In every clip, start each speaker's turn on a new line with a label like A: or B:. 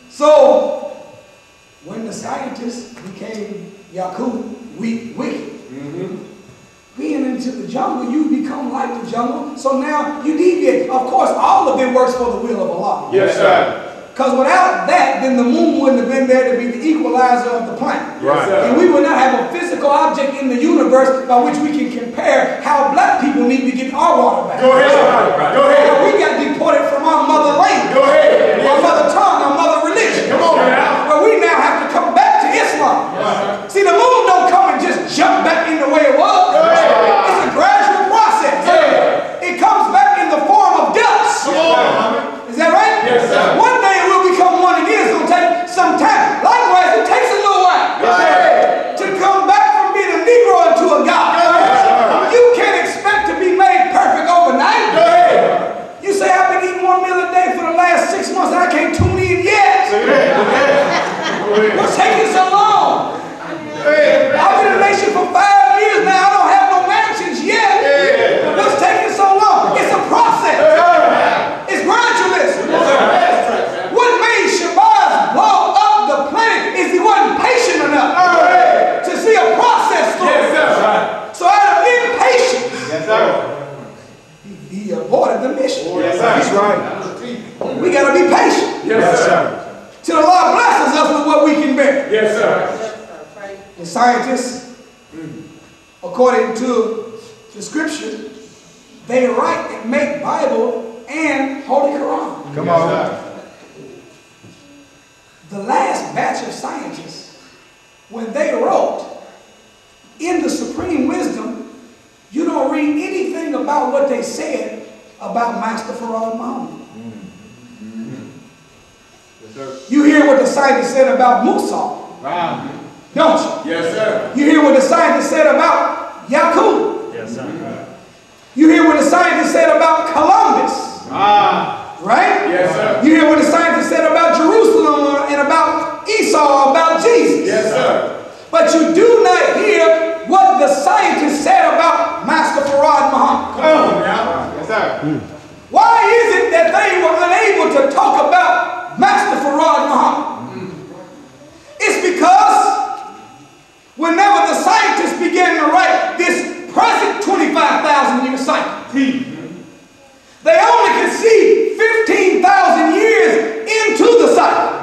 A: So, when the scientists became Yakub, wicked, being into the jungle, you become like the jungle. So now you deviate. Of course, all of it works for the will of Allah.
B: Yes, sir.
A: Because without that, then the moon wouldn't have been there to be the equalizer of the planet.
B: Right.
A: And we would not have a physical object in the universe by which we can compare how black people need to get our water back.
B: Go ahead. Right. Go ahead.
A: We got deported from our mother language,
B: Go ahead.
A: our mother tongue, our mother religion.
B: Come on now.
A: Well, we now have to come back to Islam.
B: Right.
A: See, the moon don't come and just jump back in the way it was. It's a gradual process. It comes back in the form of dust. Is that right?
B: Yes, sir.
A: One day it will become one again. It's going to take some time. Likewise, it takes a little while to come back from being a Negro into a God. You can't expect to be made perfect overnight. You say, I've been eating 1 meal a day for the last 6 months and I can't tune in yet. What's taking so long? I've been in a nation for 5 years now. I don't have no mansions yet. What's taking so long? It's a process. It's gradualist. What made Shabazz blow up the planet is he wasn't patient enough to see a process through. So out of impatience, he aborted the mission.
B: That's right.
A: We got to be patient.
B: Yes, sir.
A: Till Allah blesses us with what we can bear.
B: Yes, sir.
A: The scientists, according to the scripture, they write and make Bible and Holy Quran.
B: Come on.
A: The last batch of scientists, when they wrote in the Supreme Wisdom, you don't read anything about what they said about Master Farad Muhammad. You hear what the scientists said about Musa, don't you?
B: Yes, sir.
A: You hear what the scientists said about Yakub.
C: Yes, sir.
A: You hear what the scientists said about Columbus. Right?
B: Yes, sir.
A: You hear what the scientists said about Jerusalem and about Esau, about Jesus.
B: Yes, sir.
A: But you do not hear what the scientists said about Master Farad Muhammad.
B: Come on now. Yes, sir.
A: Why is it that they were unable to talk about Master Farad Muhammad? It's because whenever the scientists began to write this present 25,000 year cycle, they only could see 15,000 years into the cycle.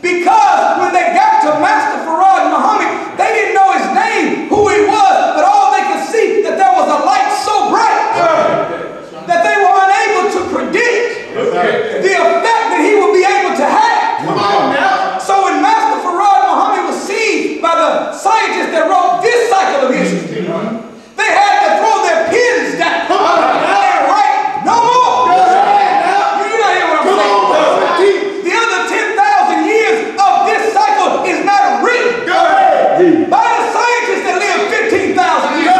A: Because when they got to Master Farad Muhammad, they didn't know his name, who he was, but all they could see that there was a light so bright that they were unable to predict the effect that he would be able to have.
B: Come on now.
A: So when Master Farad Muhammad was seen by the scientists that wrote this cycle of history, they had to throw their pens down and write no more. You not hear what I'm saying? The other 10,000 years of this cycle is not written by the scientists that lived 15,000 years.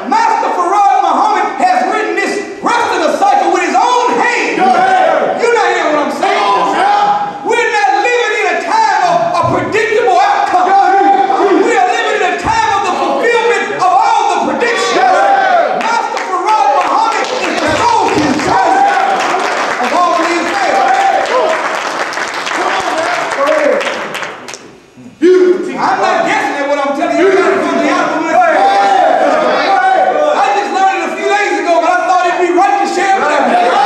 A: Master Farad Muhammad has written this rest of the cycle with his own hand. You not hear what I'm saying? We're not living in a time of a predictable outcome. We are living in a time of the fulfillment of all the predictions. Master Farad Muhammad is the sole control of all of these things. I'm not guessing at what I'm telling you. I got it from the alphabet. I just learned it a few days ago, but I thought it'd be right to share with everybody.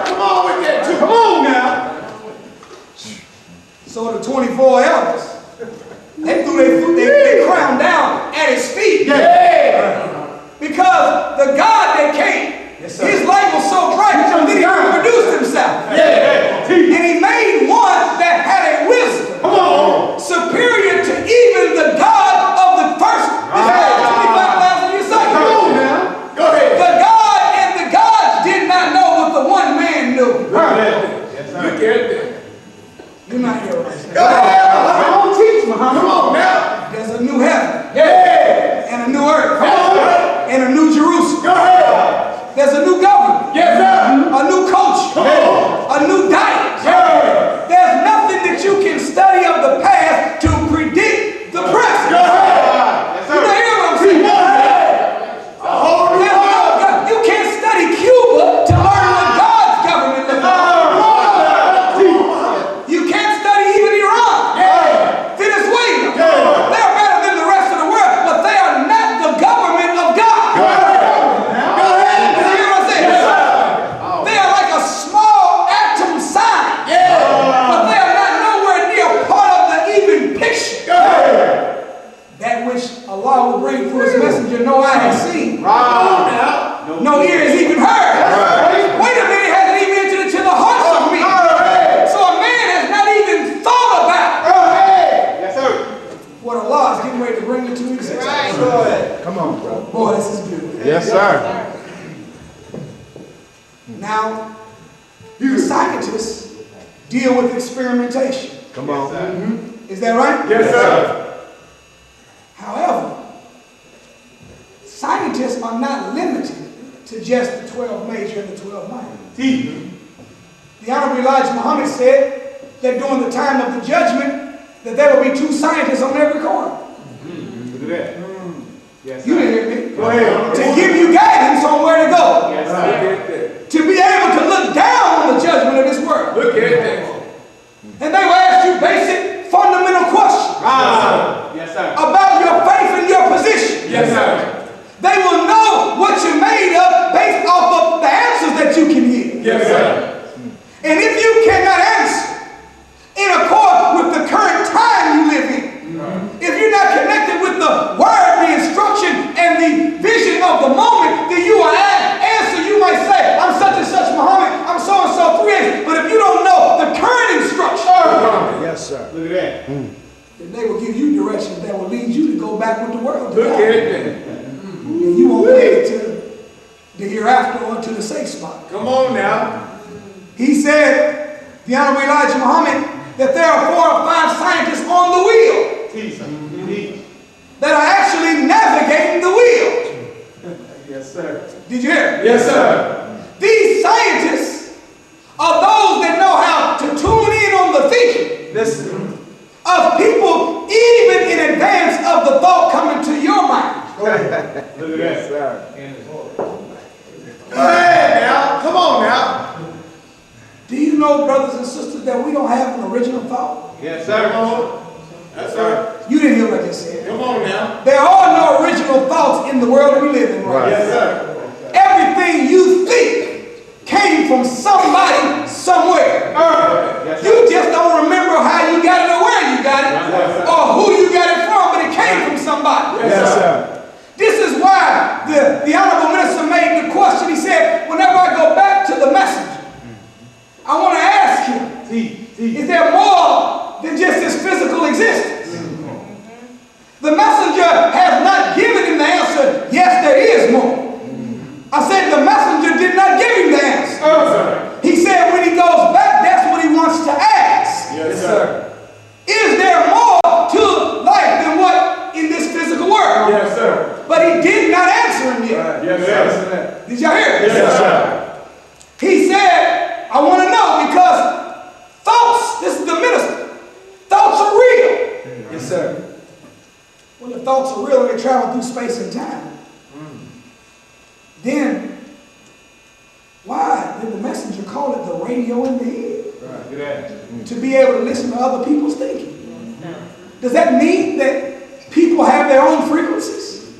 B: Come on with that too. Come on now.
A: So the 24 elders, they threw their crown down at his feet. Because the God that came, his light was so bright that he reproduced himself. And he made one that had a wisdom superior to even the God of the first 25,000 year cycle.
B: Go ahead.
A: The God and the gods did not know what the one man knew.
B: Look at that.
A: You're not here right
B: Go
A: now.
B: ahead. Don't teach, Muhammad. Come on now.
A: There's a new heaven
B: Yeah.
A: and a new earth
B: Come on.
A: and a new Jerusalem.
B: Go ahead.
A: There's a new government,
B: Yes, sir.
A: a new culture,
B: Come on.
A: a new diet.
B: Yeah.
A: There's nothing that you can study of the past to predict the present.
B: Go ahead. Yes,
A: You know, hear what I'm saying?
B: sir.
A: Now, the scientists deal with experimentation.
B: Come on.
A: Is that right?
B: Yes, sir.
A: However, scientists are not limited to just the 12 major and the 12 minor. The Honorable Elijah Muhammad said that during the time of the judgment, that there will be 2 scientists on every corner.
B: Look at that. Yes,
A: You didn't hear me.
B: Go ahead.
A: To give you guidance on where to go.
B: Yes, sir.
A: To be able to look down on the judgment of this world.
B: Look at that.
A: And they will ask you basic, fundamental questions
B: Yes, sir.
A: about your faith and your position.
B: Yes, sir.
A: They will know what you're made of based off of the answers that you can give.
B: Yes, sir.
A: And if you cannot answer in accord with the current time you live in, if you're not connected with the word, the instruction, and the vision of the moment, then you will answer. You might say, I'm such and such Muhammad, I'm so and so 3 But if you don't know the current instruction,
B: Yes, sir. Look at that.
A: then they will give you directions that will lead you to go back with the world.
B: Look at that.
A: And you won't make it to the hereafter or to the safe spot.
B: Come on now.
A: He said, the Honorable Elijah Muhammad, that there are 4 or 5 scientists on the wheel that are actually navigating the wheel.
B: Yes, sir.
A: Did you hear?
B: Yes, sir.
A: These scientists are those that know how to tune in on the thinking
B: Listen.
A: of people even in advance of the thought coming to your mind.
B: Look at that. Yes, sir. Go ahead now. Come on now.
A: Do you know, brothers and sisters, that we don't have an original thought?
B: Yes, sir. Yes, sir.
A: You didn't hear what I just said.
B: Come on now.
A: There are no original thoughts in the world we live in right now.
B: Yes, sir.
A: Everything you think came from somebody somewhere.
B: Yes, sir.
A: You just don't remember how you got it or where you got it or who you got it from, but it came from somebody.
B: Yes, sir.
A: This is why the Honorable Minister made the question. He said, whenever I go back to the messenger, I want to ask him, is there more than just this physical existence? The messenger has not given him the answer, yes, there is more. I said the messenger did not give him the answer. He said when he goes back, that's what he wants to ask.
B: Yes, sir.
A: Is there more to life than what in this physical world?
B: Yes, sir.
A: But he did not answer him yet.
B: Yes, sir.
A: Did y'all hear it?
B: Yes, sir.
A: He said, I want to know because thoughts, this is the minister, thoughts are real.
B: Yes, sir.
A: When the thoughts are real and they travel through space and time, then why did the messenger call it the radio in the head?
B: Right. Look at that.
A: To be able to listen to other people's thinking. Does that mean that people have their own frequencies?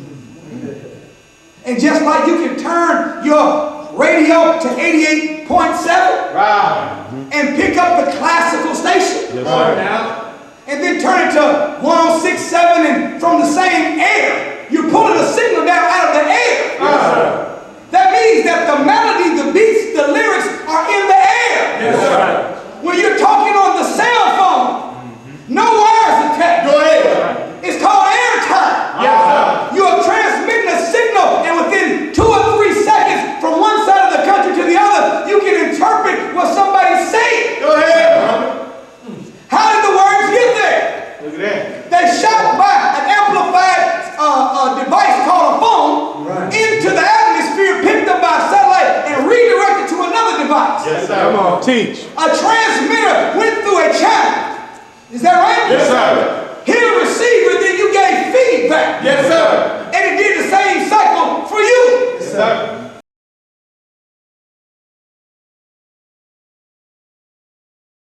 A: And just like you can turn your radio to 88.7
B: Right.
A: and pick up the classical station,
B: Yes, sir. Now.
A: and then turn it to 106.7 and from the same air, you're pulling a signal down out of the air.
B: Yes, sir.
A: That means that the melody, the beats, the lyrics are in the air.
B: Yes, sir.
A: When you're talking on the cell phone, no wires attached.
B: Go ahead.
A: It's called airtime.
B: Yes, sir.
A: You are transmitting a signal, and within 2 or 3 seconds from one side of the country to the other, you can interpret what somebody's saying.
B: Go ahead.
A: How did the words get there?
B: Look at that.
A: They shot by an amplified device called a phone into the atmosphere, picked up by a satellite, and redirected to another device.
B: Yes, sir. Come on, teach.
A: A transmitter went through a channel. Is that right?
B: Yes, sir.
A: Hit a receiver, then you gave feedback.
B: Yes, sir.